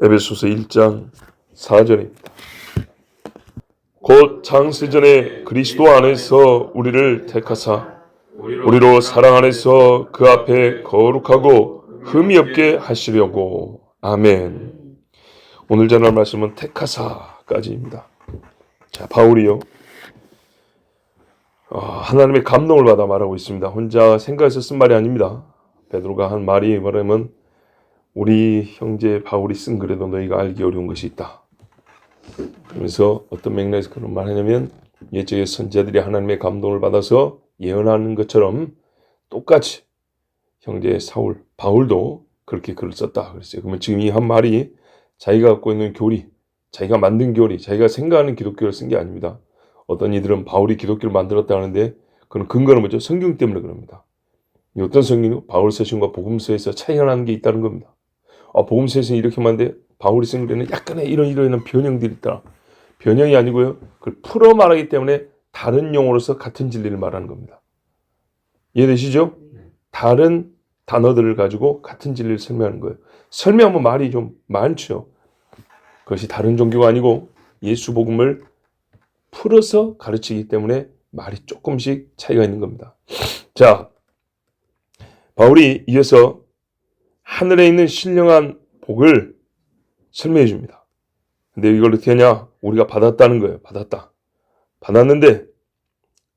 에베소서 1장 4절입니다. 곧 창세전에 그리스도 안에서 우리를 택하사 우리로 사랑 안에서 그 앞에 거룩하고 흠이 없게 하시려고. 아멘. 오늘 전할 말씀은 택하사까지입니다. 자, 바울이요, 하나님의 감동을 받아 말하고 있습니다. 혼자 생각해서 쓴 말이 아닙니다. 베드로가 한 말이 뭐냐면, 우리 형제 바울이 쓴 글에도 너희가 알기 어려운 것이 있다. 그러면서 어떤 맥락에서 그런 말 하냐면, 옛적의 선지자들이 하나님의 감동을 받아서 예언하는 것처럼 똑같이 형제 사울, 바울도 그렇게 글을 썼다 그랬어요. 그러면 지금 이 한 말이 자기가 갖고 있는 교리, 자기가 만든 교리, 자기가 생각하는 기독교를 쓴 게 아닙니다. 어떤 이들은 바울이 기독교를 만들었다 하는데, 그런 근거는 뭐죠? 성경 때문에 그럽니다. 어떤 성경이 바울 서신과 복음서에서 차이가 나는 게 있다는 겁니다. 복음서에서는 이렇게 말하는데 바울이 쓴 글에는 약간의 이런 변형들이 있다. 변형이 아니고요, 그걸 풀어 말하기 때문에 다른 용어로서 같은 진리를 말하는 겁니다. 이해되시죠? 다른 단어들을 가지고 같은 진리를 설명하는 거예요. 설명하면 말이 좀 많죠. 그것이 다른 종교가 아니고 예수 복음을 풀어서 가르치기 때문에 말이 조금씩 차이가 있는 겁니다. 자, 바울이 이어서 하늘에 있는 신령한 복을 설명해 줍니다. 근데 이걸 어떻게 하냐? 우리가 받았다는 거예요. 받았는데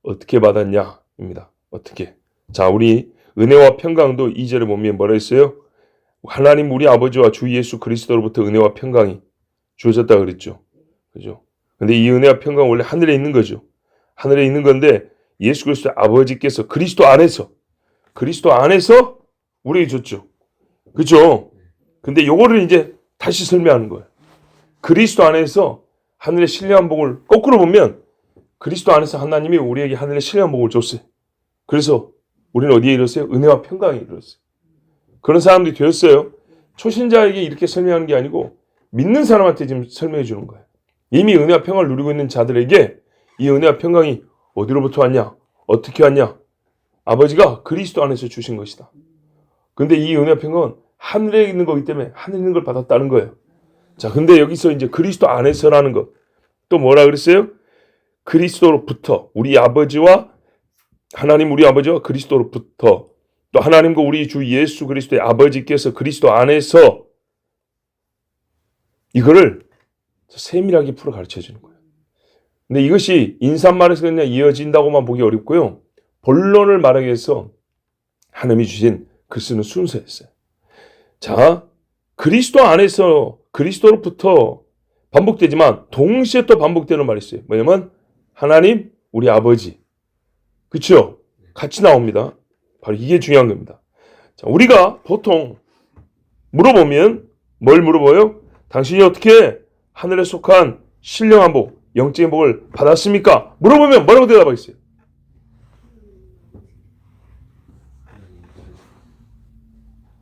어떻게 받았냐입니다. 어떻게? 자, 우리 은혜와 평강도 2절에 보면 뭐라 했어요? 하나님 우리 아버지와 주 예수 그리스도로부터 은혜와 평강이 주어졌다 그랬죠. 그죠? 근데 이 은혜와 평강은 원래 하늘에 있는 거죠. 하늘에 있는 건데, 예수 그리스도 아버지께서 그리스도 안에서 우리에게 줬죠. 그죠? 근데 요거를 이제 다시 설명하는 거예요. 그리스도 안에서 하늘의 신령한 복을 거꾸로 보면, 그리스도 안에서 하나님이 우리에게 하늘의 신령한 복을 줬어요. 그래서 우리는 어디에 이뤘어요? 은혜와 평강에 이뤘어요. 그런 사람들이 되었어요. 초신자에게 이렇게 설명하는 게 아니고 믿는 사람한테 지금 설명해 주는 거예요. 이미 은혜와 평강을 누리고 있는 자들에게 이 은혜와 평강이 어디로부터 왔냐? 어떻게 왔냐? 아버지가 그리스도 안에서 주신 것이다. 근데 이 은혜와 평강은 하늘에 있는 거기 때문에 하늘에 있는 걸 받았다는 거예요. 자, 근데 여기서 이제 그리스도 안에서라는 것, 또 뭐라 그랬어요? 그리스도로부터, 하나님 우리 아버지와 그리스도로부터, 또 하나님과 우리 주 예수 그리스도의 아버지께서 그리스도 안에서, 이거를 세밀하게 풀어 가르쳐 주는 거예요. 근데 이것이 인사말에서 그냥 이어진다고만 보기 어렵고요, 본론을 말하기 위해서 하나님이 주신 글 쓰는 순서였어요. 자, 그리스도 안에서, 그리스도로부터 반복되지만 동시에 또 반복되는 말이 있어요. 뭐냐면 하나님 우리 아버지. 그렇죠? 같이 나옵니다. 바로 이게 중요한 겁니다. 자, 우리가 보통 물어보면 뭘 물어봐요? 당신이 어떻게 하늘에 속한 신령한 복, 영적인 복을 받았습니까? 물어보면 뭐라고 대답하겠어요?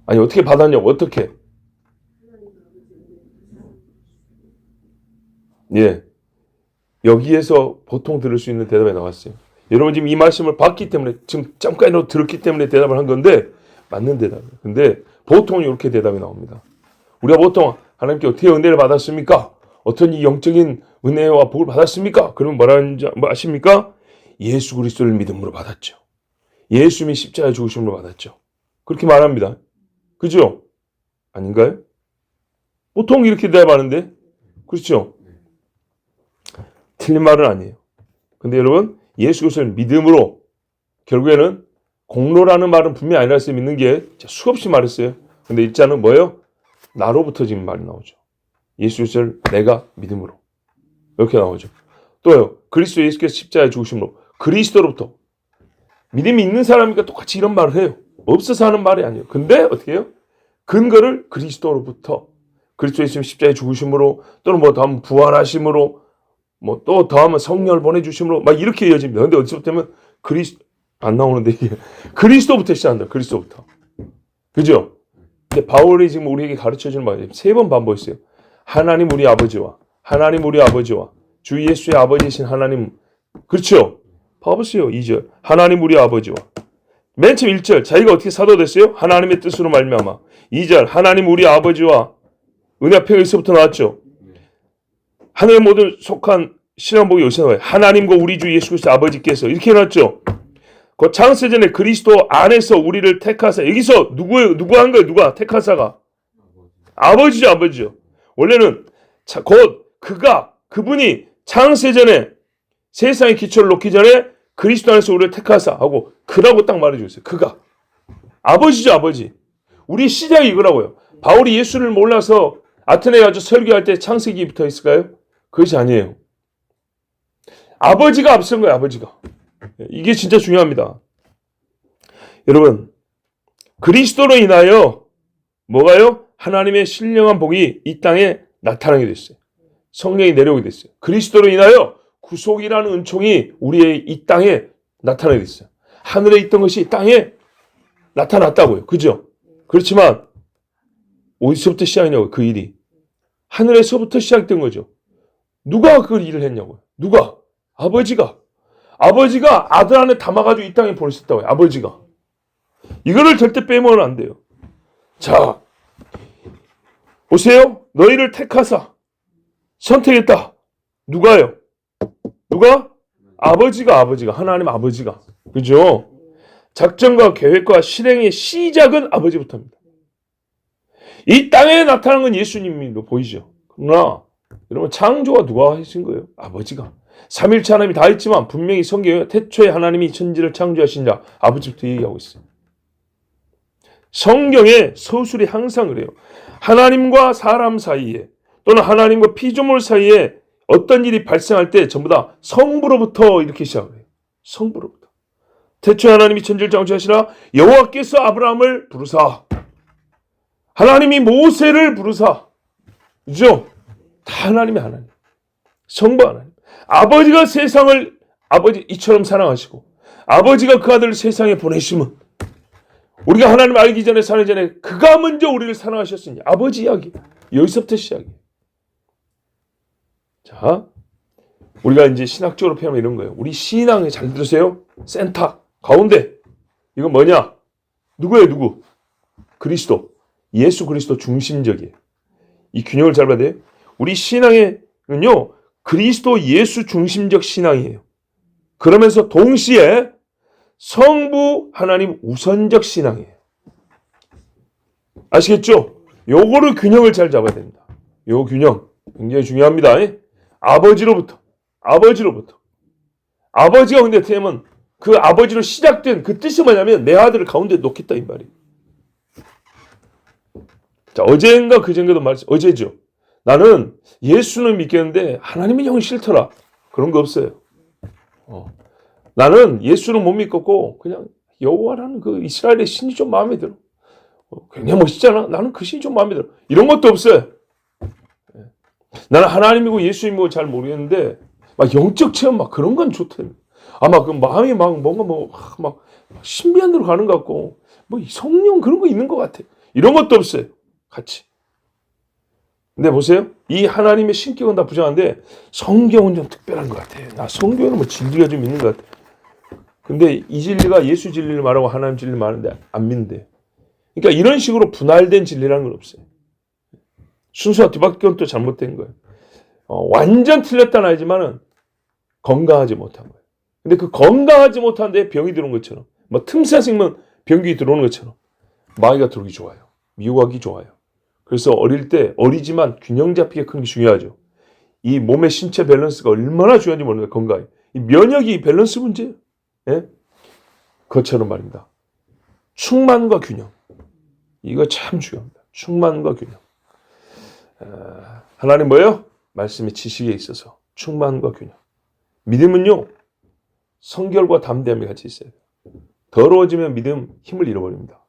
아니, 어떻게 받았냐고, 어떻게? 예. 여기에서 보통 들을 수 있는 대답이 나왔어요. 여러분 지금 이 말씀을 봤기 때문에, 지금 잠깐이라도 들었기 때문에 대답을 한 건데, 맞는 대답이에요. 근데 보통 이렇게 대답이 나옵니다. 우리가 보통 하나님께 어떻게 은혜를 받았습니까? 어떤 이 영적인 은혜와 복을 받았습니까? 그러면 뭐라는지 아십니까? 예수 그리스도를 믿음으로 받았죠. 예수님이 십자가에 죽으심으로 받았죠. 그렇게 말합니다. 그죠? 아닌가요? 보통 이렇게 대답하는데, 그렇죠? 틀린 말은 아니에요. 근데 여러분, 예수 그리스도를 믿음으로, 결국에는 공로라는 말은 분명히 아니라서 믿는 게 수없이 말했어요. 근데 일자는 뭐예요? 나로부터 지금 말이 나오죠. 예수 그리스도를 내가 믿음으로, 이렇게 나오죠. 또요, 그리스도 예수께서 십자가에 죽으심으로, 그리스도로부터. 믿음이 있는 사람이니까 똑같이 이런 말을 해요. 없어서 하는 말이 아니에요. 근데 어떻게 해요? 근거를 그리스도로부터, 그리스도 예수님 십자가에 죽으심으로, 또는 뭐 다음 부활하심으로, 뭐 또 더하면 성령을 보내주심으로, 막 이렇게 이어집니다. 근데 어디서부터 하면 안 나오는데 이게 그리스도부터 시작한다. 그리스도부터. 그죠? 근데 바울이 지금 우리에게 가르쳐주는 말이 3번 반복했어요. 하나님 우리 아버지와 주 예수의 아버지이신 하나님. 그렇죠? 봐보세요. 2절. 하나님 우리 아버지와. 맨 처음 1절. 자기가 어떻게 사도 됐어요? 하나님의 뜻으로 말미암아. 2절. 하나님 우리 아버지와 은혜 앞에 여기서부터 나왔죠. 하늘 모든 속한 신앙복이 여기서 나와요. 하나님과 우리 주 예수 그리스도 아버지께서 이렇게 해놨죠. 그 창세전에 그리스도 안에서 우리를 택하사. 여기서 누구 한 거예요? 누가? 택하사가 아버지죠. 아버지죠. 원래는 그분이 창세전에 세상의 기초를 놓기 전에 그리스도 안에서 우리를 택하사 하고 그라고 딱 말해주고 있어요. 그가 아버지죠. 아버지. 우리 시작이 이거라고요. 바울이 예수를 몰라서 아테네에 가서 설교할 때 창세기 붙어 있을까요? 그것이 아니에요. 아버지가 앞선 거예요. 아버지가. 이게 진짜 중요합니다. 여러분, 그리스도로 인하여 뭐가요? 하나님의 신령한 복이 이 땅에 나타나게 됐어요. 성령이 내려오게 됐어요. 그리스도로 인하여 구속이라는 은총이 우리의 이 땅에 나타나게 됐어요. 하늘에 있던 것이 땅에 나타났다고요. 그죠? 그렇지만 어디서부터 시작이냐고요. 그 일이. 하늘에서부터 시작된 거죠. 누가 그 일을 했냐고요. 누가? 아버지가 아들 안에 담아가지고 이 땅에 보냈었다고요. 아버지가. 이거를 절대 빼면 안 돼요. 자, 보세요. 너희를 택하사 선택했다. 누가요? 누가? 아버지가. 하나님 아버지가. 그죠? 작전과 계획과 실행의 시작은 아버지부터입니다. 이 땅에 나타난 건 예수님으로 보이죠. 그러나 여러분 창조가 누가 하신 거예요? 아버지가. 삼일체 하나님이 다 했지만 분명히 성경에 태초에 하나님이 천지를 창조하신 자 아버지부터 얘기하고 있어요. 성경의 서술이 항상 그래요. 하나님과 사람 사이에 또는 하나님과 피조물 사이에 어떤 일이 발생할 때 전부 다 성부로부터 이렇게 시작을 해요. 성부로부터. 태초에 하나님이 천지를 창조하시나 여호와께서 아브라함을 부르사. 하나님이 모세를 부르사. 그죠? 다 하나님이 하나님. 성부 하나님. 아버지가 세상을 아버지 이처럼 사랑하시고 아버지가 그 아들을 세상에 보내시면 우리가 하나님을 알기 전에 사는 전에 그가 먼저 우리를 사랑하셨으니 아버지 이야기. 여기서부터 시작이에요. 자, 우리가 이제 신학적으로 표현하면 이런 거예요. 우리 신앙에 잘 들으세요. 센터 가운데 이건 뭐냐? 누구예요? 누구? 그리스도. 예수 그리스도 중심적이에요. 이 균형을 잘 봐야 돼요. 우리 신앙에는요. 그리스도 예수 중심적 신앙이에요. 그러면서 동시에 성부 하나님 우선적 신앙이에요. 아시겠죠? 요거를 균형을 잘 잡아야 됩니다. 요 균형 굉장히 중요합니다. 아버지로부터. 아버지가 근데 어떻게 하면 그 아버지로 시작된 그 뜻이 뭐냐면 내 아들을 가운데 놓겠다 이 말이에요. 자, 어제인가 그전에도 어제죠. 나는 예수는 믿겠는데 하나님의 영이 싫더라. 그런 거 없어요. 나는 예수는 못 믿겠고 그냥 여호와라는 그 이스라엘의 신이 좀 마음에 들어. 굉장히 멋있잖아. 나는 그 신이 좀 마음에 들어. 이런 것도 없어요. 나는 하나님이고 예수님이고 잘 모르겠는데 막 영적 체험 막 그런 건 좋대. 아마 그 마음이 막 뭔가 막 신비한 데로 가는 것 같고 뭐 성령 그런 거 있는 것 같아. 이런 것도 없어요. 같이. 근데 보세요. 이 하나님의 신격은 다 부정한데 성경은 좀 특별한 것 같아요. 나 성경에는 뭐 진리가 좀 있는 것 같아. 근데 이 진리가 예수 진리를 말하고 하나님 진리를 말하는데 안 믿는데. 그러니까 이런 식으로 분할된 진리라는 건 없어요. 순수와 뒤바뀌어도 잘못된 거예요. 완전 틀렸다는 아니지만은 건강하지 못한 거예요. 근데 그 건강하지 못한데 병이 들어온 것처럼 뭐 틈새 생면 병이 들어오는 것처럼 마귀가 들어오기 좋아요. 미혹하기 좋아요. 그래서 어릴 때 어리지만 균형 잡히게 크는 게 중요하죠. 이 몸의 신체 밸런스가 얼마나 중요한지 모르는 거예요. 건강에. 이 면역이 밸런스 문제예요. 예? 그것처럼 말입니다. 충만과 균형. 이거 참 중요합니다. 충만과 균형. 하나님 뭐예요? 말씀의 지식에 있어서 충만과 균형. 믿음은요. 성결과 담대함이 같이 있어요. 더러워지면 믿음 힘을 잃어버립니다.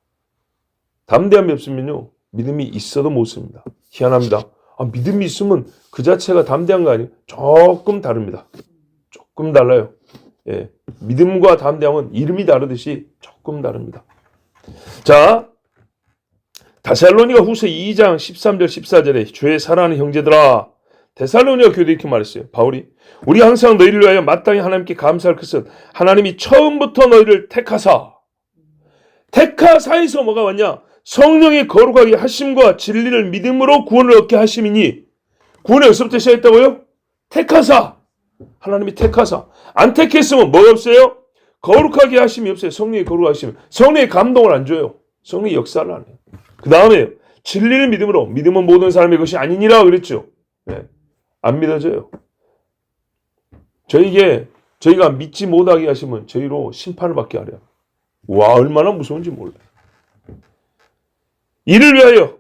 담대함이 없으면요. 믿음이 있어도 못 씁니다. 희한합니다. 믿음이 있으면 그 자체가 담대한 거 아니에요? 조금 다릅니다. 조금 달라요. 예. 믿음과 담대함은 이름이 다르듯이 조금 다릅니다. 자, 데살로니가 후서 2장 13절 14절에 주의 사랑하는 형제들아, 데살로니가 교회도 이렇게 말했어요. 바울이 우리 항상 너희를 위하여 마땅히 하나님께 감사할 것은 하나님이 처음부터 너희를 택하사에서 뭐가 왔냐? 성령의 거룩하게 하심과 진리를 믿음으로 구원을 얻게 하심이니, 구원이 어디서부터 시작했다고요? 택하사. 하나님이 택하사. 안 택했으면 뭐가 없어요? 거룩하게 하심이 없어요. 성령의 거룩하심이. 성령의 감동을 안 줘요. 성령의 역사를 안 해요. 그 다음에 진리를 믿음으로. 믿음은 모든 사람의 것이 아니니라 그랬죠. 네. 안 믿어져요. 저희가 믿지 못하게 하시면 저희로 심판을 받게 하래요. 와, 얼마나 무서운지 몰라요. 이를 위하여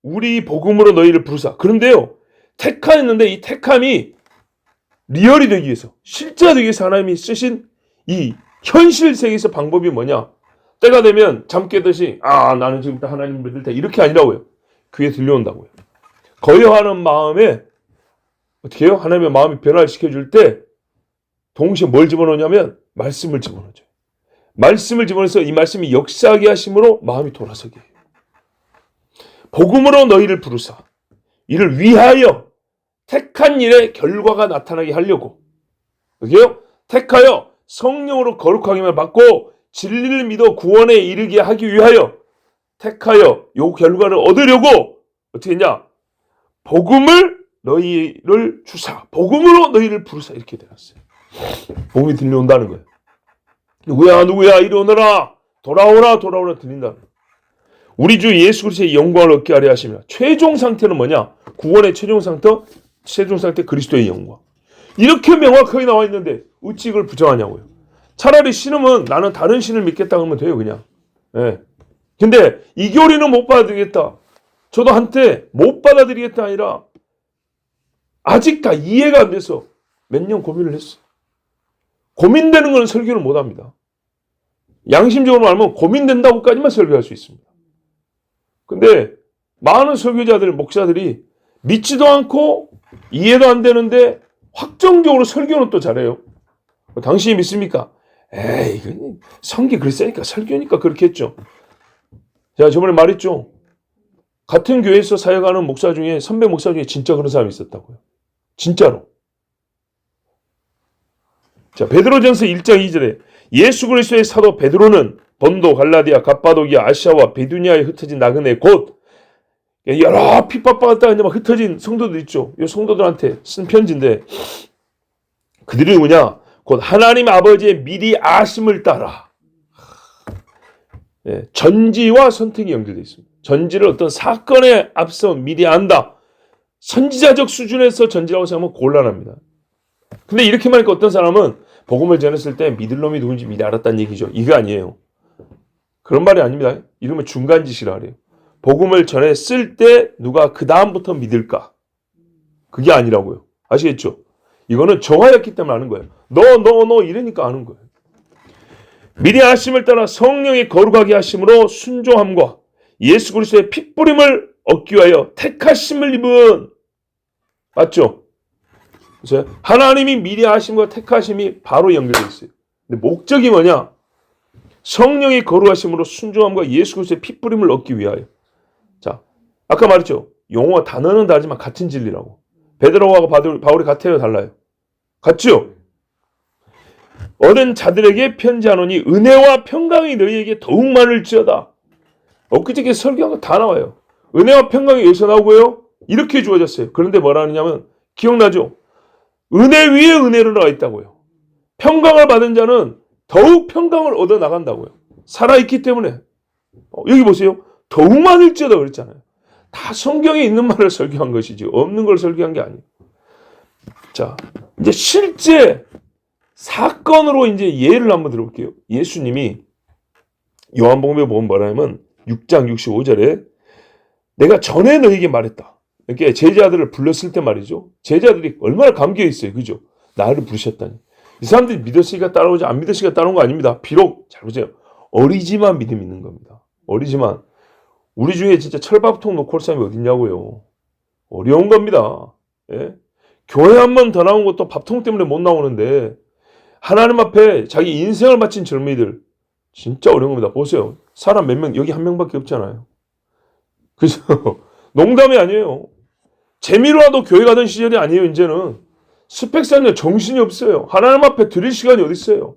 우리 복음으로 너희를 부르사. 그런데요, 택하였는데 이 택함이 리얼이 되기 위해서, 실제가 되기 위해서 하나님이 쓰신 이 현실 세계에서 방법이 뭐냐? 때가 되면 잠 깨듯이 나는 지금부터 하나님 믿을 때 이렇게 아니라고요. 귀에 들려온다고요. 거여하는 마음에 어떻게 해요? 하나님의 마음이 변화를 시켜줄 때 동시에 뭘 집어넣냐면 말씀을 집어넣어줘요. 말씀을 집어넣어서 이 말씀이 역사하게 하심으로 마음이 돌아서게 해요. 복음으로 너희를 부르사. 이를 위하여 택한 일의 결과가 나타나게 하려고. 그게요? 택하여 성령으로 거룩하게만 받고 진리를 믿어 구원에 이르게 하기 위하여 택하여 요 결과를 얻으려고 어떻게 했냐? 복음을 너희를 주사. 복음으로 너희를 부르사. 이렇게 되었어요. 복음이 들려온다는 거예요. 누구야 이리 오너라. 돌아오라 들린다는 거예요. 우리 주 예수 그리스도의 영광을 얻게 하려 하십니다. 최종 상태는 뭐냐? 구원의 최종 상태 그리스도의 영광. 이렇게 명확하게 나와 있는데 어찌 이걸 부정하냐고요. 차라리 신음은 나는 다른 신을 믿겠다 하면 돼요, 그냥. 예. 근데 이 교리는 못 받아들이겠다. 저도 한때 못 받아들이겠다 아니라 아직 다 이해가 안 돼서 몇 년 고민을 했어요. 고민되는 건 설교를 못 합니다. 양심적으로 말하면 고민된다고까지만 설교할 수 있습니다. 근데 많은 설교자들, 목사들이 믿지도 않고 이해도 안 되는데 확정적으로 설교는 또 잘해요. 당신이 믿습니까? 에이, 성경 그랬으니까 설교니까 그렇게 했죠. 제가 저번에 말했죠. 같은 교회에서 사역하는 목사 중에, 선배 목사 중에 진짜 그런 사람이 있었다고요. 진짜로. 자, 베드로전서 1장 2절에 예수 그리스도의 사도 베드로는 본도, 갈라디아, 갑바도기아, 아시아와 비두니아에 흩어진 나그네 곧 여러 핍박받았다가 이제 막 흩어진 성도들 있죠. 이 성도들한테 쓴 편지인데 그들이 누구냐? 곧 하나님 아버지의 미리 아심을 따라. 예, 전지와 선택이 연결되어 있습니다. 전지를 어떤 사건에 앞서 미리 안다. 선지자적 수준에서 전지라고 생각하면 곤란합니다. 근데 이렇게 말하니까 어떤 사람은 복음을 전했을 때 믿을 놈이 누군지 미리 알았다는 얘기죠. 이거 아니에요. 그런 말이 아닙니다. 이러면 중간지시라 그래요. 복음을 전했을 때 누가 그 다음부터 믿을까? 그게 아니라고요. 아시겠죠? 이거는 정하였기 때문에 아는 거예요. 너 이러니까 아는 거예요. 미리 아심을 따라 성령의 거룩하게 하심으로 순종함과 예수 그리스도의 핏부림을 얻기 위하여 택하심을 입은, 맞죠? 그래서 하나님이 미리 하심과 택하심이 바로 연결되어 있어요. 근데 목적이 뭐냐? 성령의 거룩하심으로 순종함과 예수 그리스도의 핏부림을 얻기 위하여. 자, 아까 말했죠. 용어 단어는 다르지만 같은 진리라고. 베드로와 바울이 같아요, 달라요? 같죠? 어른 자들에게 편지하노니 은혜와 평강이 너희에게 더욱 많을지어다. 엊그저께 설교한 거 다 나와요. 은혜와 평강이 여기서 나오고요. 이렇게 주어졌어요. 그런데 뭐라 하느냐면 기억나죠? 은혜 위에 은혜로 나와 있다고요. 평강을 받은 자는 더욱 평강을 얻어 나간다고요. 살아있기 때문에. 여기 보세요. 더욱 많을지어다 그랬잖아요. 다 성경에 있는 말을 설교한 것이지 없는 걸 설교한 게 아니에요. 자, 이제 실제 사건으로 이제 예를 한번 들어볼게요. 예수님이 요한복음에 보면 뭐라냐면 6장 65절에 내가 전에 너에게 말했다. 이렇게 제자들을 불렀을 때 말이죠. 제자들이 얼마나 감격해 있어요. 그죠? 나를 부르셨다니. 이 사람들이 믿었으니까 따라오지 안 믿었으니까 따라온 거 아닙니다. 비록 잘 보세요. 어리지만 믿음이 있는 겁니다. 어리지만 우리 중에 진짜 철밥통 놓고 올 사람이 어딨냐고요. 어려운 겁니다. 예? 교회 한 번 더 나온 것도 밥통 때문에 못 나오는데 하나님 앞에 자기 인생을 바친 젊은이들 진짜 어려운 겁니다. 보세요. 사람 몇 명, 여기 한 명밖에 없잖아요. 그래서 농담이 아니에요. 재미로라도 교회 가던 시절이 아니에요. 이제는 스펙 쌓는 정신이 없어요. 하나님 앞에 드릴 시간이 어디 있어요?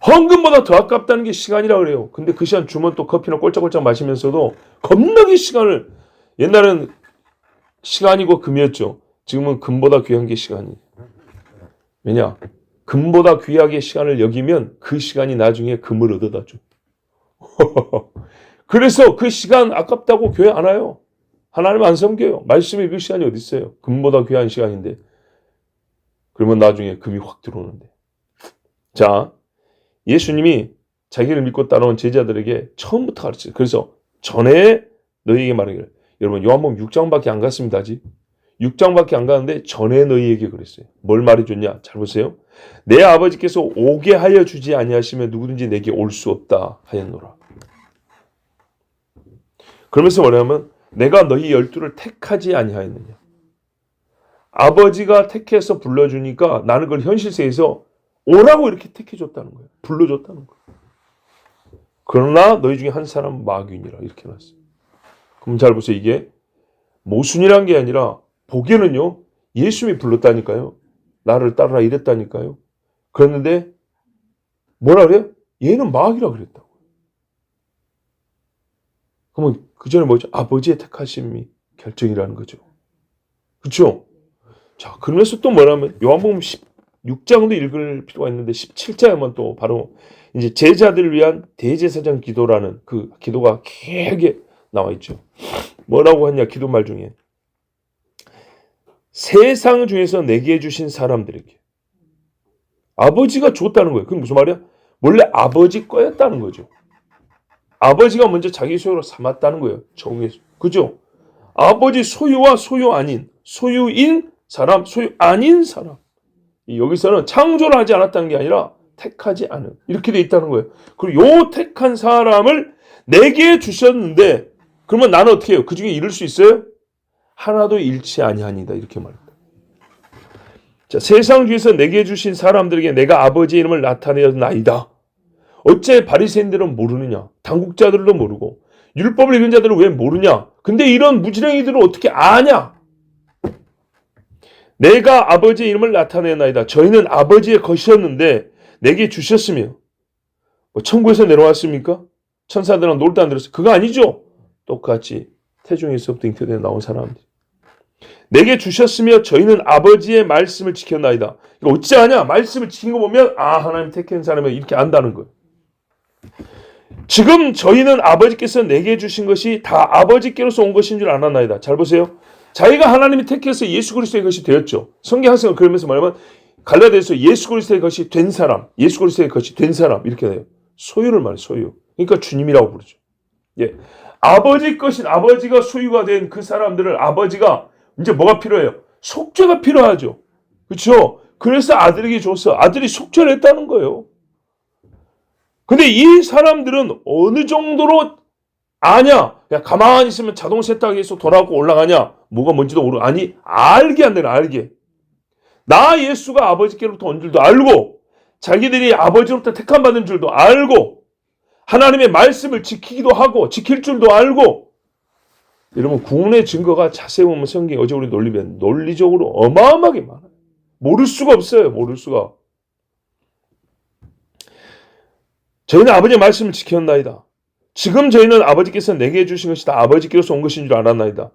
헌금보다 더 아깝다는 게 시간이라 그래요. 근데 그 시간 주면 또 커피나 꼴짝꼴짝 마시면서도 겁나게 시간을, 옛날엔 시간이고 금이었죠. 지금은 금보다 귀한 게 시간이에요. 왜냐? 금보다 귀하게 시간을 여기면 그 시간이 나중에 금을 얻어다 줘. 그래서 그 시간 아깝다고 교회 안 와요. 하나님 안 섬겨요. 말씀 읽을 시간이 어디 있어요? 금보다 귀한 시간인데. 그러면 나중에 금이 확 들어오는데. 자, 예수님이 자기를 믿고 따라온 제자들에게 처음부터 가르쳤어요. 그래서 전에 너희에게 말하기를, 여러분 요한복음 6장밖에 안 갔습니다. 아직 6장밖에 안 가는데 전에 너희에게 그랬어요. 뭘 말해줬냐? 잘 보세요. 내 아버지께서 오게 하여 주지 아니하시면 누구든지 내게 올 수 없다 하였노라. 그러면서 뭐냐면 내가 너희 12를 택하지 아니하였느냐. 아버지가 택해서 불러주니까 나는 그걸 현실세에서 오라고 이렇게 택해줬다는 거예요. 불러줬다는 거예요. 그러나 너희 중에 한 사람은 마귀니라 이렇게 놨어요. 그럼 잘 보세요. 이게 모순이란 게 아니라 보기에는요. 예수님이 불렀다니까요. 나를 따르라 이랬다니까요. 그랬는데 뭐라 그래요? 얘는 마귀라 그랬다고. 그러면 그 전에 뭐죠? 아버지의 택하심이 결정이라는 거죠. 그렇죠? 자, 그러면서 또 뭐라면 요한복음 16장도 읽을 필요가 있는데 17장에만 또 바로 이제 제자들을 위한 대제사장 기도라는 그 기도가 길게 나와 있죠. 뭐라고 하냐? 기도말 중에 세상 중에서 내게 주신 사람들에게 아버지가 줬다는 거예요. 그게 무슨 말이야? 원래 아버지 거였다는 거죠. 아버지가 먼저 자기 소유로 삼았다는 거예요. 정해서. 그죠? 아버지 소유와 소유 아닌, 소유인 사람, 소유 아닌 사람. 여기서는 창조를 하지 않았다는 게 아니라 택하지 않은. 이렇게 돼 있다는 거예요. 그리고 요 택한 사람을 내게 주셨는데 그러면 나는 어떻게 해요? 그 중에 잃을 수 있어요? 하나도 잃지 아니하니다. 이렇게 말합니다. 자, 세상 중에서 내게 주신 사람들에게 내가 아버지의 이름을 나타내었나이다. 어째 바리새인들은 모르느냐? 당국자들도 모르고 율법을 읽은 자들은 왜 모르냐? 근데 이런 무지랭이들은 어떻게 아냐? 내가 아버지의 이름을 나타내나이다. 저희는 아버지의 것이었는데 내게 주셨으며 뭐 천국에서 내려왔습니까? 천사들은 놀도 안 들었어요. 그거 아니죠? 똑같이 태중에서부터 잉태되어 나온 사람들. 내게 주셨으며 저희는 아버지의 말씀을 지켰나이다. 이거 어찌 아냐? 말씀을 지킨 거 보면 하나님 택한 사람이 이렇게 안다는 거예요. 지금 저희는 아버지께서 내게 주신 것이 다 아버지께로서 온 것인 줄 알았나이다. 잘 보세요. 자기가 하나님이 택해서 예수 그리스도의 것이 되었죠. 성경 학생은 그러면서 말하면 갈라디아서 예수 그리스도의 것이 된 사람, 예수 그리스도의 것이 된 사람 이렇게 돼요. 소유를 말해요. 소유. 그러니까 주님이라고 부르죠. 예, 아버지 것인 아버지가 소유가 된 그 사람들을 아버지가 이제 뭐가 필요해요? 속죄가 필요하죠. 그렇죠? 그래서 아들에게 줬어. 아들이 속죄를 했다는 거예요. 근데 이 사람들은 어느 정도로 아냐? 그냥 가만히 있으면 자동 세탁기에서 돌아가고 올라가냐? 뭐가 뭔지도 모르고 아니 알게 안 되나 알게. 나 예수가 아버지께로부터 온 줄도 알고 자기들이 아버지로부터 택함 받은 줄도 알고 하나님의 말씀을 지키기도 하고 지킬 줄도 알고. 여러분 구원의 증거가 자세히 보면 성경에 어제 우리 논리면 논리적으로 어마어마하게 많아요. 모를 수가 없어요. 모를 수가. 저희는 아버지의 말씀을 지켰나이다. 지금 저희는 아버지께서 내게 주신 것이 다 아버지께로서 온 것인 줄 알았나이다.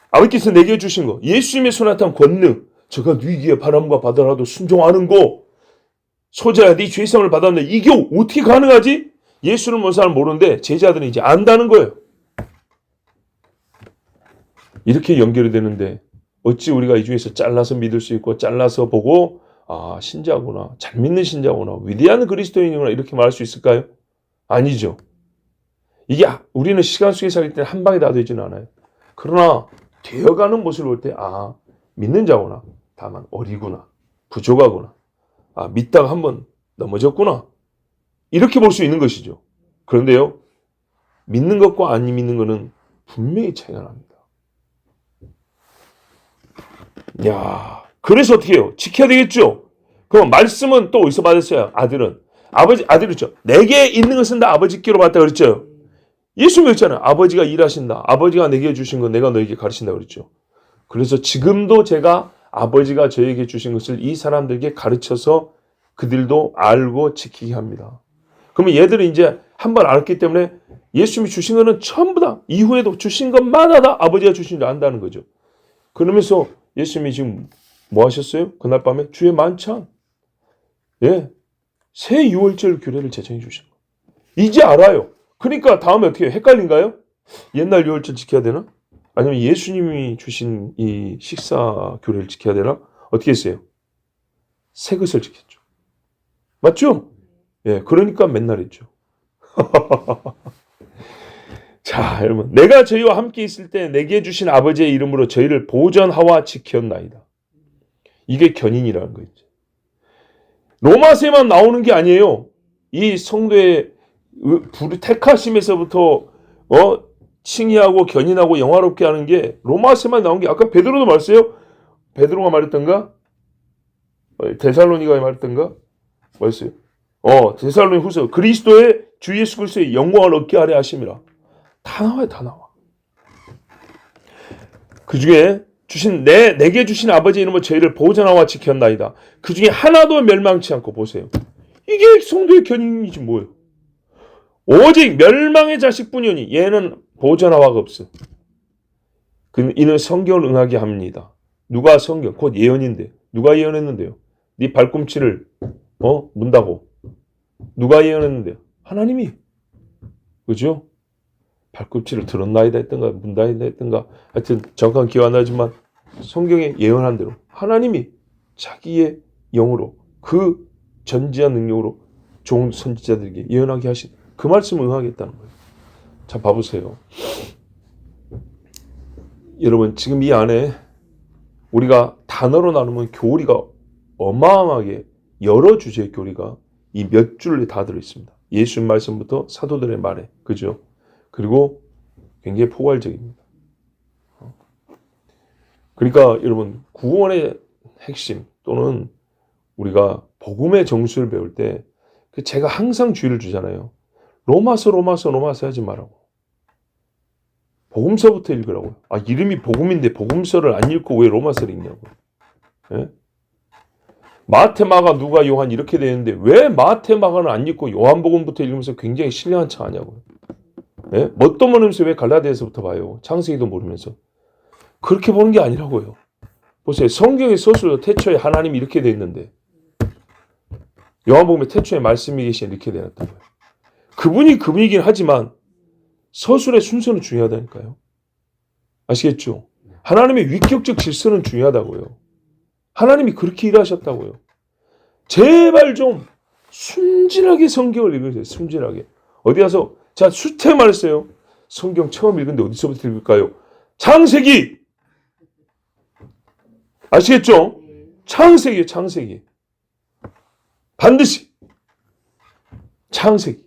아버지께서 내게 주신 것, 예수님의 손에 나타난 권능, 저가 위기에 바람과 바다라도 순종하는 거, 소자야 네 죄성을 받았는데 이게 어떻게 가능하지? 예수를 모르는 사람 모르는데 제자들은 이제 안다는 거예요. 이렇게 연결이 되는데 어찌 우리가 이 중에서 잘라서 믿을 수 있고 잘라서 보고 신자구나, 잘 믿는 신자구나, 위대한 그리스도인이구나 이렇게 말할 수 있을까요? 아니죠. 이게 우리는 시간 속에 살기 때문에 한 방에 다 되지는 않아요. 그러나 되어가는 모습을 볼 때 믿는 자구나, 다만 어리구나, 부족하구나, 믿다가 한번 넘어졌구나 이렇게 볼 수 있는 것이죠. 그런데요, 믿는 것과 안 믿는 것은 분명히 차이가 납니다. 야, 그래서 어떻게 해요? 지켜야 되겠죠? 그럼 말씀은 또 어디서 받았어요? 아들은. 아들이 그랬죠. 내게 있는 것은 다 아버지께로 받았다 그랬죠. 예수님이 그랬잖아요. 아버지가 일하신다. 아버지가 내게 주신 건 내가 너에게 가르친다 그랬죠. 그래서 지금도 제가 아버지가 저에게 주신 것을 이 사람들에게 가르쳐서 그들도 알고 지키게 합니다. 그러면 얘들은 이제 한번 알았기 때문에 예수님이 주신 거는 전부 다 이후에도 주신 것마다 다 아버지가 주신 줄 안다는 거죠. 그러면서 예수님이 지금 뭐 하셨어요? 그날 밤에 주의 만찬, 새 유월절 규례를 제정해 주신 거예요. 이제 알아요. 그러니까 다음에 어떻게 해요? 헷갈린가요? 옛날 유월절 지켜야 되나? 아니면 예수님이 주신 이 식사 규례를 지켜야 되나? 어떻게 했어요? 새 것을 지켰죠. 맞죠? 그러니까 맨날 했죠. 자, 여러분, 내가 저희와 함께 있을 때 내게 주신 아버지의 이름으로 저희를 보전하와 지켰나이다. 이게 견인이라는 거죠. 로마서에만 나오는 게 아니에요. 이 성도의 택하심에서부터 칭의하고 견인하고 영화롭게 하는 게 로마서에만 나온 게 아까 베드로도 말했어요. 베드로가 말했던가? 데살로니가에 말했던가? 뭐였어요? 데살로니 후서 그리스도의 주 예수 그리스도의 영광을 얻게 하려 하심이라. 다 나와요, 다 나와. 그 중에 내게 주신 아버지 이름으로 저희를 보전하와 지켰나이다. 그 중에 하나도 멸망치 않고 보세요. 이게 성도의 견인이지 뭐예요. 오직 멸망의 자식뿐이니 얘는 보전하와가 없어. 이는 성경을 응하게 합니다. 누가 성경? 곧 예언인데. 누가 예언했는데요? 네 발꿈치를 문다고. 누가 예언했는데요? 하나님이. 그죠? 발꿈치를 들었나이다 했던가 문다이다 했던가 하여튼 정확한 기억 안 나지만 성경에 예언한 대로 하나님이 자기의 영으로 그 전지한 능력으로 좋은 선지자들에게 예언하게 하신 그 말씀을 응하겠다는 거예요. 자, 봐보세요. 여러분, 지금 이 안에 우리가 단어로 나누면 교리가 어마어마하게 여러 주제의 교리가 이 몇 줄에 다 들어있습니다. 예수님 말씀부터 사도들의 말에, 그죠? 그리고 굉장히 포괄적입니다. 그러니까 여러분, 구원의 핵심 또는 우리가 복음의 정수를 배울 때 제가 항상 주의를 주잖아요. 로마서 하지 말라고. 복음서부터 읽으라고요. 이름이 복음인데 복음서를 안 읽고 왜 로마서를 읽냐고. 마태, 마가, 누가, 요한 이렇게 되는데 왜 마태, 마가는 안 읽고 요한복음부터 읽으면서 굉장히 신뢰한 척 하냐고요. 뭣도 모르면서 왜 갈라디아서부터 봐요. 창세기도 모르면서. 그렇게 보는 게 아니라고요. 보세요. 성경의 서술로 태초에 하나님이 이렇게 돼 있는데 요한복음에 태초에 말씀이 계신 이렇게 되었던 거예요. 그분이 그분이긴 하지만 서술의 순서는 중요하다니까요. 아시겠죠? 하나님의 위격적 질서는 중요하다고요. 하나님이 그렇게 일하셨다고요. 제발 좀 순진하게 성경을 읽으세요. 순진하게. 어디 가서 자, 수태 말했어요. 성경 처음 읽은데 어디서부터 읽을까요? 창세기. 아시겠죠? 창세기예요, 창세기. 반드시 창세기.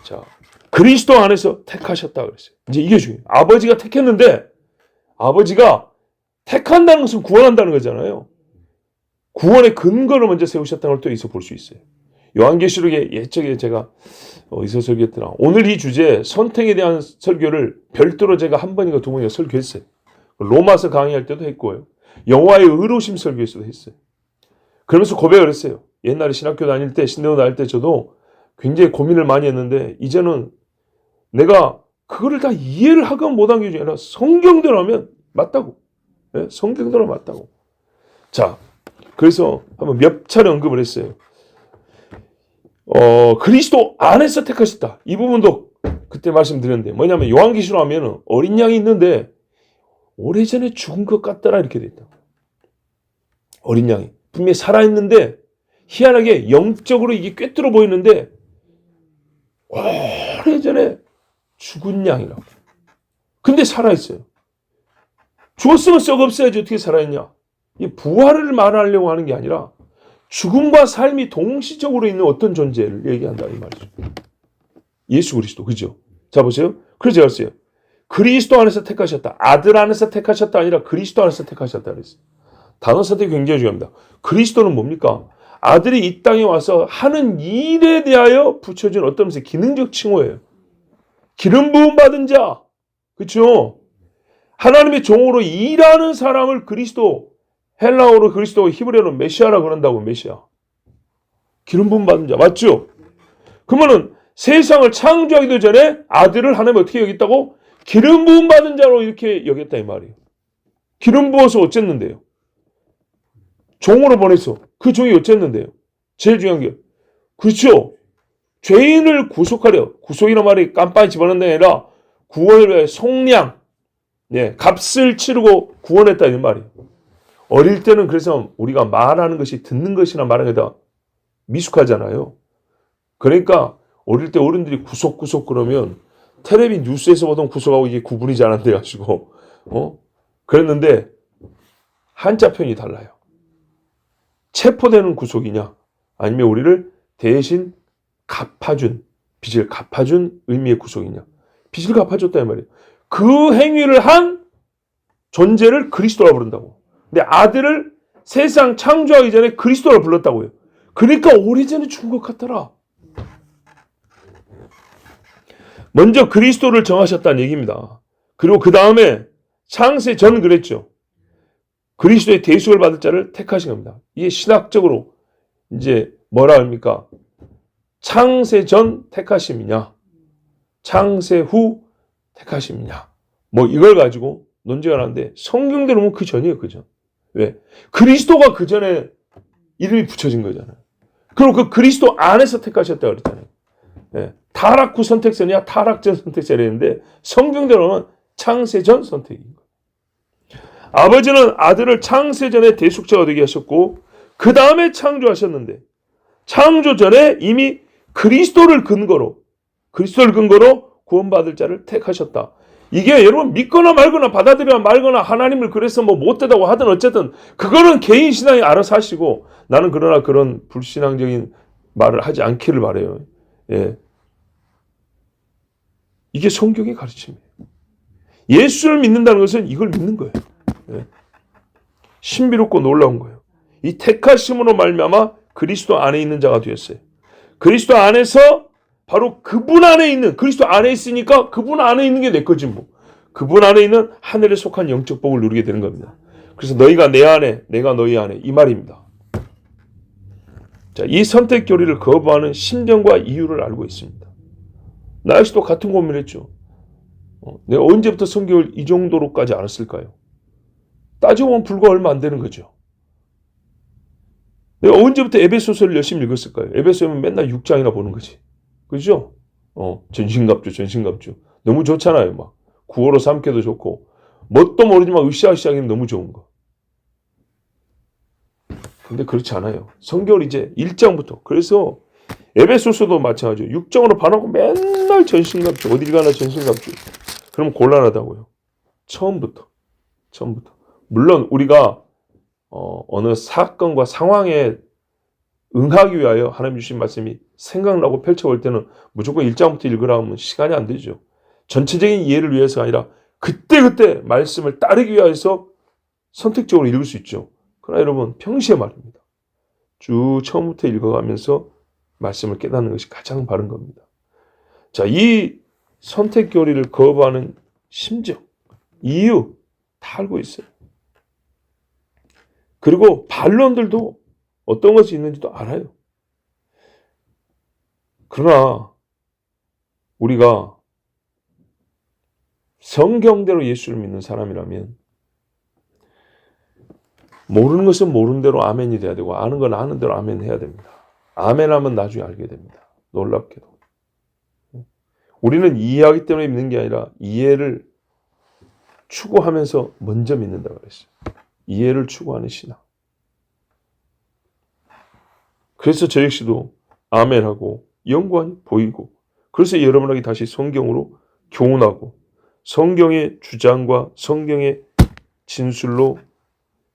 자, 그리스도 안에서 택하셨다 그랬어요. 이제 이게 중요해요. 아버지가 택했는데 아버지가 택한다는 것은 구원한다는 거잖아요. 구원의 근거를 먼저 세우셨다는 걸 또 여기서 볼 수 있어요. 요한계시록에 옛적에 제가 어디서 설교했더라. 오늘 이 주제 선택에 대한 설교를 별도로 제가 한 번인가 두 번인가 설교했어요. 로마서 강의할 때도 했고요. 여호와의 의로우심 설교에서도 했어요. 그러면서 고백을 했어요. 옛날에 신학교 다닐 때, 신대원 다닐 때 저도 굉장히 고민을 많이 했는데 이제는 내가 그거를 다 이해를 하건 못한 게 아니라 성경대로 하면 맞다고. 성경대로 맞다고. 자, 그래서 한번 몇 차례 언급을 했어요. 그리스도 안에서 택하셨다. 이 부분도 그때 말씀드렸는데 뭐냐면 요한계시록 하면 어린 양이 있는데 오래전에 죽은 것 같더라 이렇게 돼 있다. 어린 양이 분명히 살아있는데 희한하게 영적으로 이게 꿰뚫어 보이는데 오래전에 죽은 양이라고. 근데 살아있어요. 죽었으면 썩 없어야지 어떻게 살아있냐. 이 부활을 말하려고 하는 게 아니라 죽음과 삶이 동시적으로 있는 어떤 존재를 얘기한다 이 말이죠. 예수 그리스도, 그죠? 자 보세요. 그래서 제가 했어요. 그리스도 안에서 택하셨다. 아들 안에서 택하셨다 아니라 그리스도 안에서 택하셨다 그랬어요. 단어 선택이 굉장히 중요합니다. 그리스도는 뭡니까? 아들이 이 땅에 와서 하는 일에 대하여 붙여준 어떤 것의 기능적 칭호예요. 기름 부음 받은 자, 그렇죠? 하나님의 종으로 일하는 사람을 그리스도 헬라어로 그리스도, 히브리어로 메시아라 그런다고. 메시아. 기름 부음 받은 자. 맞죠? 그러면은 세상을 창조하기도 전에 아들을 하나님 어떻게 여겼다고? 기름 부음 받은 자로 이렇게 여겼다 이 말이에요. 기름 부어서 어쨌는데요? 종으로 보냈어. 그 종이 어쨌는데요? 제일 중요한 게. 그렇죠? 죄인을 구속하려. 구속이란 말이 깜빡이 집어넣는 게 아니라 구원을 위해 속량, 값을 치르고 구원했다 이 말이에요. 어릴 때는 그래서 우리가 말하는 것이 듣는 것이나 말하는 게 다 미숙하잖아요. 그러니까 어릴 때 어른들이 구속 그러면 텔레비 뉴스에서 보던 구속하고 이게 구분이 잘 안 돼가지고 그랬는데 한자 표현이 달라요. 체포되는 구속이냐 아니면 우리를 대신 갚아준 빚을 갚아준 의미의 구속이냐. 빚을 갚아줬다 이 말이에요. 그 행위를 한 존재를 그리스도라 부른다고. 근데 아들을 세상 창조하기 전에 그리스도라 불렀다고요. 그러니까 오래전에 죽은 것 같더라. 먼저 그리스도를 정하셨다는 얘기입니다. 그리고 그 다음에 창세 전 그랬죠. 그리스도의 대속을 받을 자를 택하신 겁니다. 이게 신학적으로 이제 뭐라 합니까? 창세 전 택하심이냐, 창세 후 택하심이냐, 뭐 이걸 가지고 논쟁을 하는데 성경대로 보면 그 전이에요, 그 전. 왜? 그리스도가 그 전에 이름이 붙여진 거잖아요. 그리고 그 그리스도 안에서 택하셨다 그랬잖아요. 타락 후 선택설이냐, 타락 전 선택설이었는데 성경대로는 창세 전 선택인 거예요. 아버지는 아들을 창세 전에 대속자가 되게 하셨고 그 다음에 창조하셨는데 창조 전에 이미 그리스도를 근거로 구원받을 자를 택하셨다. 이게 여러분 믿거나 말거나 받아들여야 말거나 하나님을 그래서 뭐 못되다고 하든 어쨌든 그거는 개인 신앙이 알아서 하시고 나는 그러나 그런 불신앙적인 말을 하지 않기를 바라요. 이게 성경의 가르침이에요. 예수를 믿는다는 것은 이걸 믿는 거예요. 신비롭고 놀라운 거예요. 이 택하심으로 말미암아 그리스도 안에 있는 자가 되었어요. 그리스도 안에서 바로 그분 안에 있는, 그리스도 안에 있으니까 그분 안에 있는 게 내 거지 뭐. 그분 안에 있는 하늘에 속한 영적 복을 누리게 되는 겁니다. 그래서 너희가 내 안에, 내가 너희 안에 이 말입니다. 자, 이 선택 교리를 거부하는 심정과 이유를 알고 있습니다. 나 역시도 같은 고민을 했죠. 내가 언제부터 성경을 이 정도로까지 알았을까요? 따지고 보면 불과 얼마 안 되는 거죠. 내가 언제부터 에베소서를 열심히 읽었을까요? 에베소서는 맨날 6장이나 보는 거지. 그죠? 전신갑주. 너무 좋잖아요, 막. 구호로 삼켜도 좋고. 뭣도 모르지만 으쌰으쌰하기는 너무 좋은 거. 근데 그렇지 않아요. 성경을 이제 1장부터. 그래서 에베소서도 마찬가지예요. 6장으로 반하고 맨날 전신갑주. 어딜 가나 전신갑주. 그럼 곤란하다고요. 처음부터. 물론 우리가 어느 사건과 상황에 응하기 위하여 하나님 주신 말씀이 생각나고 펼쳐볼 때는 무조건 1장부터 읽으라 하면 시간이 안 되죠. 전체적인 이해를 위해서가 아니라 그때 말씀을 따르기 위해서 선택적으로 읽을 수 있죠. 그러나 여러분 평시에 말입니다. 쭉 처음부터 읽어가면서 말씀을 깨닫는 것이 가장 바른 겁니다. 자, 이 선택 교리를 거부하는 심정, 이유 다 알고 있어요. 그리고 반론들도 어떤 것이 있는지도 알아요. 그러나 우리가 성경대로 예수를 믿는 사람이라면 모르는 것은 모르는 대로 아멘이 돼야 되고 아는 건 아는 대로 아멘 해야 됩니다. 아멘하면 나중에 알게 됩니다. 놀랍게도. 우리는 이해하기 때문에 믿는 게 아니라 이해를 추구하면서 먼저 믿는다고 그랬어요. 이해를 추구하는 신앙. 그래서 저 역시도 아멘하고 연관이 보이고 그래서 여러분에게 다시 성경으로 교훈하고 성경의 주장과 성경의 진술로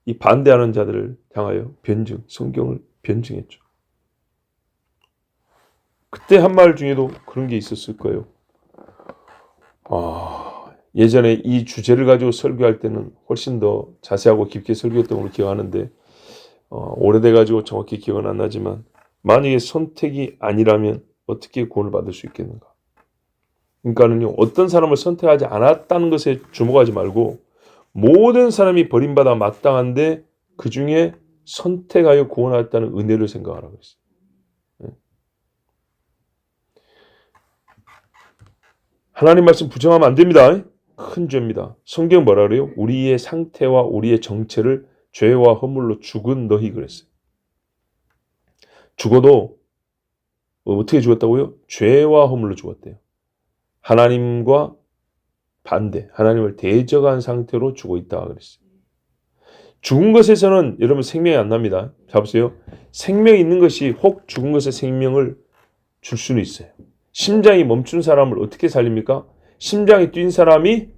이 반대하는 자들을 향하여 성경을 변증했죠. 그때 한 말 중에도 그런 게 있었을 거예요. 예전에 이 주제를 가지고 설교할 때는 훨씬 더 자세하고 깊게 설교했던 걸로 기억하는데 오래돼가지고 정확히 기억은 안 나지만 만약에 선택이 아니라면 어떻게 구원을 받을 수 있겠는가? 그러니까는요 어떤 사람을 선택하지 않았다는 것에 주목하지 말고 모든 사람이 버림받아 마땅한데 그 중에 선택하여 구원하였다는 은혜를 생각하라고 했어요. 하나님 말씀 부정하면 안 됩니다. 큰 죄입니다. 성경 뭐라 그래요? 우리의 상태와 우리의 정체를 죄와 허물로 죽은 너희 그랬어요. 죽어도 어떻게 죽었다고요? 죄와 허물로 죽었대요. 하나님과 반대, 하나님을 대적한 상태로 죽어 있다 그랬어요. 죽은 것에서는 여러분 생명이 안 납니다. 자 보세요. 생명이 있는 것이 혹 죽은 것에 생명을 줄 수는 있어요. 심장이 멈춘 사람을 어떻게 살립니까? 심장이 뛴 사람이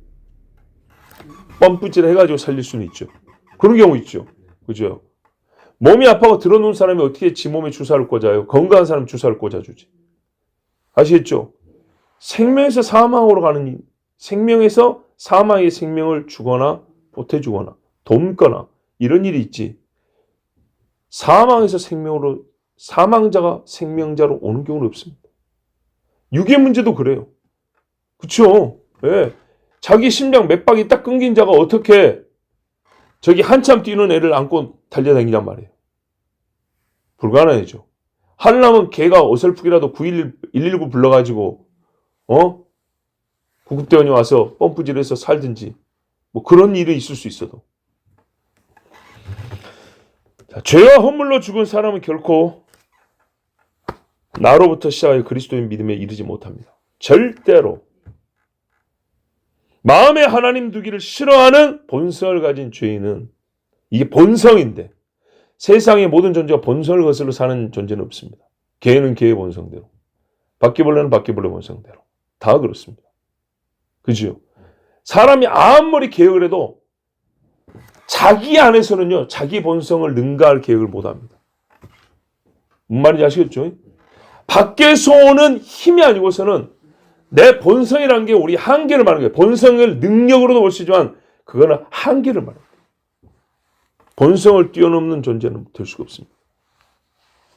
펌프질 해가지고 살릴 수는 있죠. 그런 경우 있죠. 그죠? 몸이 아파서 들어놓은 사람이 어떻게 지 몸에 주사를 꽂아요? 건강한 사람 주사를 꽂아주지. 아시겠죠? 생명에서 사망으로 가는, 생명에서 사망의 생명을 주거나 보태주거나 돕거나 이런 일이 있지. 사망에서 생명으로, 사망자가 생명자로 오는 경우는 없습니다. 유괴 문제도 그래요. 그쵸? 예. 자기 심장 맥박이 딱 끊긴 자가 어떻게 저기 한참 뛰는 애를 안고 달려다니냔 말이에요. 불가능하죠. 하려면 걔가 어설프게라도 119 불러가지고 구급대원이 와서 펌프질해서 살든지 뭐 그런 일이 있을 수 있어도. 자, 죄와 허물로 죽은 사람은 결코 나로부터 시작하여 그리스도인 믿음에 이르지 못합니다. 절대로. 마음에 하나님 두기를 싫어하는 본성을 가진 죄인은, 이게 본성인데 세상의 모든 존재가 본성을 거슬러 사는 존재는 없습니다. 개는 개의 본성대로, 바퀴벌레는 바퀴벌레 본성대로 다 그렇습니다. 그죠? 사람이 아무리 계획을 해도 자기 안에서는요, 자기 본성을 능가할 계획을 못합니다. 뭔 말인지 아시겠죠? 밖에서 오는 힘이 아니고서는 내 본성이라는 게 우리 한계를 말하는 거예요. 본성을 능력으로도 볼 수 있지만 그거는 한계를 말합니다. 본성을 뛰어넘는 존재는 될 수가 없습니다.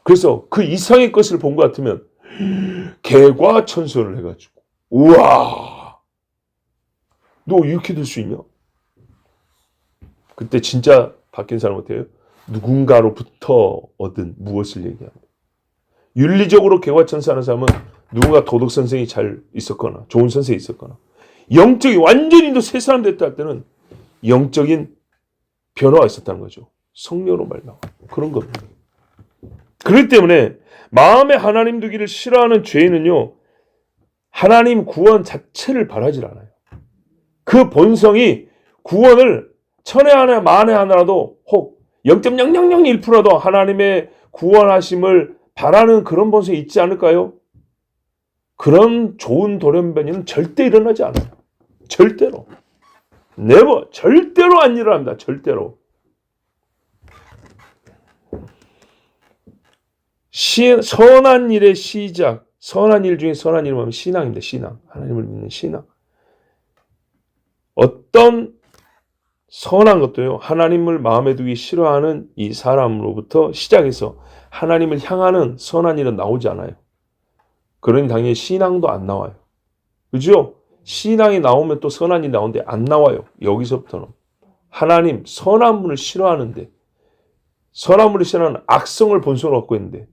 그래서 그 이상의 것을 본 것 같으면 개과천선을 해가지고 우와 너 이렇게 될 수 있냐? 그때 진짜 바뀐 사람은 어때요? 누군가로부터 얻은 무엇을 얘기합니다. 윤리적으로 개과천선하는 사람은 누군가 도덕 선생이 잘 있었거나 좋은 선생이 있었거나 영적인 완전히 너 새 사람 됐다 할 때는 영적인 변화가 있었다는 거죠. 성령으로 말미암아 그런 겁니다. 그렇기 때문에 마음에 하나님 두기를 싫어하는 죄인은요, 하나님 구원 자체를 바라질 않아요. 그 본성이 구원을 천에 하나 만에 하나라도 혹 0.0001%라도 하나님의 구원하심을 바라는 그런 본성이 있지 않을까요? 그런 좋은 돌연변이는 절대 일어나지 않아요. 절대로. never. 절대로 안 일어납니다. 절대로. 선한 일의 시작. 선한 일 중에 선한 일을 하면 신앙입니다. 신앙. 하나님을 믿는 신앙. 어떤 선한 것도요, 하나님을 마음에 두기 싫어하는 이 사람으로부터 시작해서 하나님을 향하는 선한 일은 나오지 않아요. 그러니 당연히 신앙도 안 나와요. 그죠? 신앙이 나오면 또 선한 일이 나오는데 안 나와요. 여기서부터는. 하나님, 선한 분을 싫어하는데, 선한 분을 싫어하는 악성을 본성으로 갖고 있는데,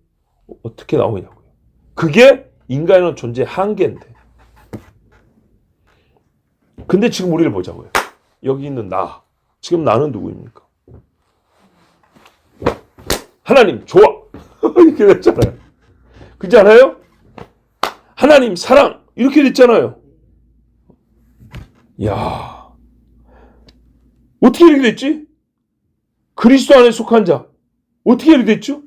어떻게 나오냐고요. 그게 인간의 존재의 한계인데. 근데 지금 우리를 보자고요. 여기 있는 나. 지금 나는 누구입니까? 하나님, 좋아. 이렇게 됐잖아요. 그렇지 않아요? 하나님, 사랑. 이렇게 됐잖아요. 야, 어떻게 이렇게 됐지? 그리스도 안에 속한 자. 어떻게 이렇게 됐죠?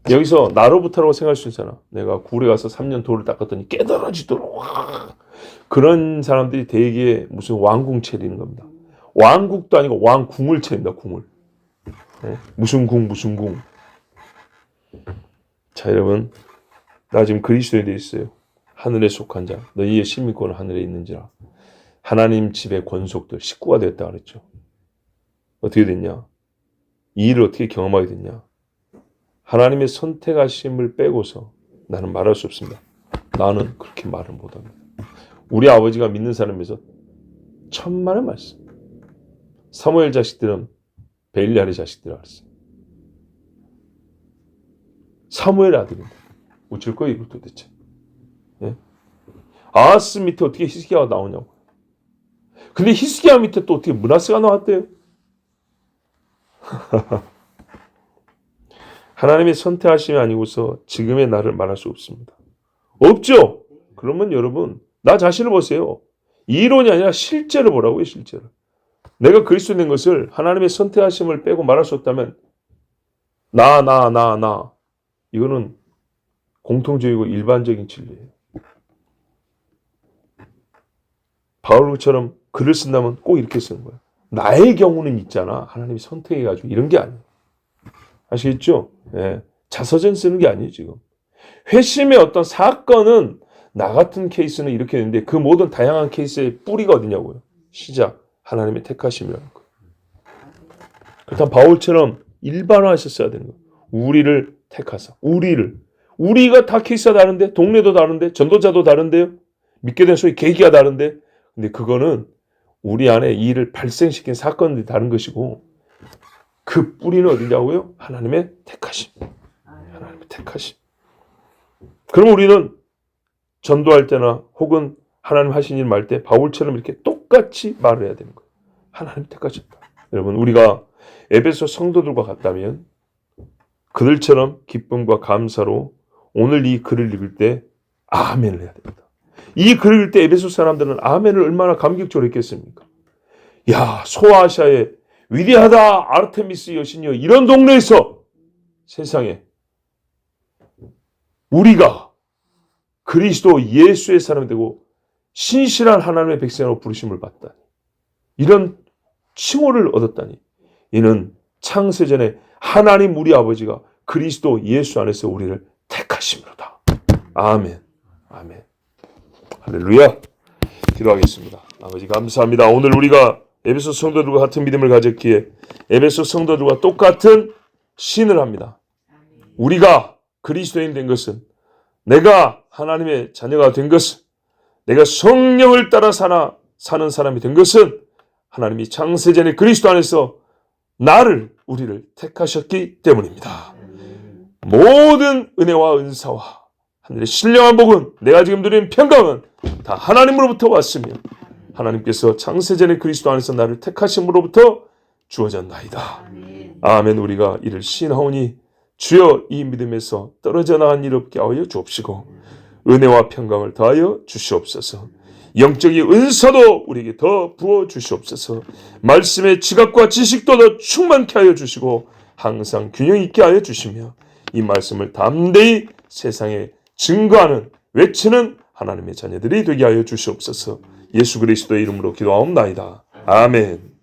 여기서 나로부터라고 생각할 수 있잖아. 내가 굴에 가서 3년 돌을 닦았더니 깨달아지도록. 그런 사람들이 되게 무슨 왕궁 차리는 겁니다. 왕국도 아니고 왕궁을 차린다. 궁을. 네? 무슨 궁 무슨 궁. 자 여러분, 나 지금 그리스도에 대해 있어요. 하늘에 속한 자, 너희의 시민권은 하늘에 있는지라. 하나님 집의 권속들, 식구가 됐다 그랬죠. 어떻게 됐냐? 이 일을 어떻게 경험하게 됐냐? 하나님의 선택하심을 빼고서 나는 말할 수 없습니다. 나는 그렇게 말을 못합니다. 우리 아버지가 믿는 사람에서 천만의 말씀. 사무엘 자식들은 벨리알의 자식들이라고 그랬어요. 사무엘 아들인데 어쩔 거야 이걸 도대체. 예? 아하스 밑에 어떻게 히스기야가 나오냐고. 근데 히스기야 밑에 또 어떻게 므낫세가 나왔대요? 하나님의 선택하심이 아니고서 지금의 나를 말할 수 없습니다. 없죠? 그러면 여러분 나 자신을 보세요. 이론이 아니라 실제로 보라고요. 실제로. 내가 그리스도 된 것을 하나님의 선택하심을 빼고 말할 수 없다면 나 이거는 공통적이고 일반적인 진리예요. 바울처럼 글을 쓴다면 꼭 이렇게 쓰는 거예요. 나의 경우는 있잖아. 하나님이 선택해가지고 이런 게 아니에요. 아시겠죠? 예. 자서전 쓰는 게 아니에요 지금. 회심의 어떤 사건은 나 같은 케이스는 이렇게 되는데 그 모든 다양한 케이스의 뿌리가 어디냐고요. 시작. 하나님의 택하심이라는 거예요. 그렇다면 바울처럼 일반화했었어야 되는 거예요. 우리를 택하사. 우리가 다 케이스가 다른데 동네도 다른데 전도자도 다른데요. 믿게 된 소위 계기가 다른데 근데 그거는 우리 안에 이 일을 발생시킨 사건들이 다른 것이고 그 뿌리는 어디냐고요? 하나님의 택하심. 하나님의 택하심. 그럼 우리는 전도할 때나 혹은 하나님 하신 일 말 때 바울처럼 이렇게 똑같이 말을 해야 되는 거예요. 하나님 택하셨다. 여러분 우리가 에베소 성도들과 같다면 그들처럼 기쁨과 감사로 오늘 이 글을 읽을 때 아멘을 해야 됩니다. 이 글을 읽을 때 에베소 사람들은 아멘을 얼마나 감격적으로 했겠습니까? 야, 소아시아의 위대하다 아르테미스 여신이여 이런 동네에서 세상에 우리가 그리스도 예수의 사람이 되고 신실한 하나님의 백성으로 부르심을 받다니 이런 칭호를 얻었다니 이는 창세전에 하나님 우리 아버지가 그리스도 예수 안에서 우리를 택하심이로다. 아멘. 아멘. 할렐루야. 기도하겠습니다. 아버지 감사합니다. 오늘 우리가 에베소 성도들과 같은 믿음을 가졌기에 에베소 성도들과 똑같은 신을 합니다. 우리가 그리스도인 된 것은 내가 하나님의 자녀가 된 것은 내가 성령을 따라 사는 사람이 된 것은 하나님이 창세전에 그리스도 안에서 우리를 택하셨기 때문입니다. 모든 은혜와 은사와 하늘의 신령한 복은 내가 지금 누리는 평강은 다 하나님으로부터 왔으며 하나님께서 창세전에 그리스도 안에서 나를 택하심으로부터 주어졌나이다. 아멘. 우리가 이를 시인하오니 주여 이 믿음에서 떨어져 나간 일 없게 하여 주옵시고 은혜와 평강을 더하여 주시옵소서. 영적인 은사도 우리에게 더 부어 주시옵소서. 말씀의 지각과 지식도 더 충만케 하여 주시고 항상 균형 있게 하여 주시며 이 말씀을 담대히 세상에 증거하는 외치는 하나님의 자녀들이 되게 하여 주시옵소서. 예수 그리스도의 이름으로 기도하옵나이다. 아멘.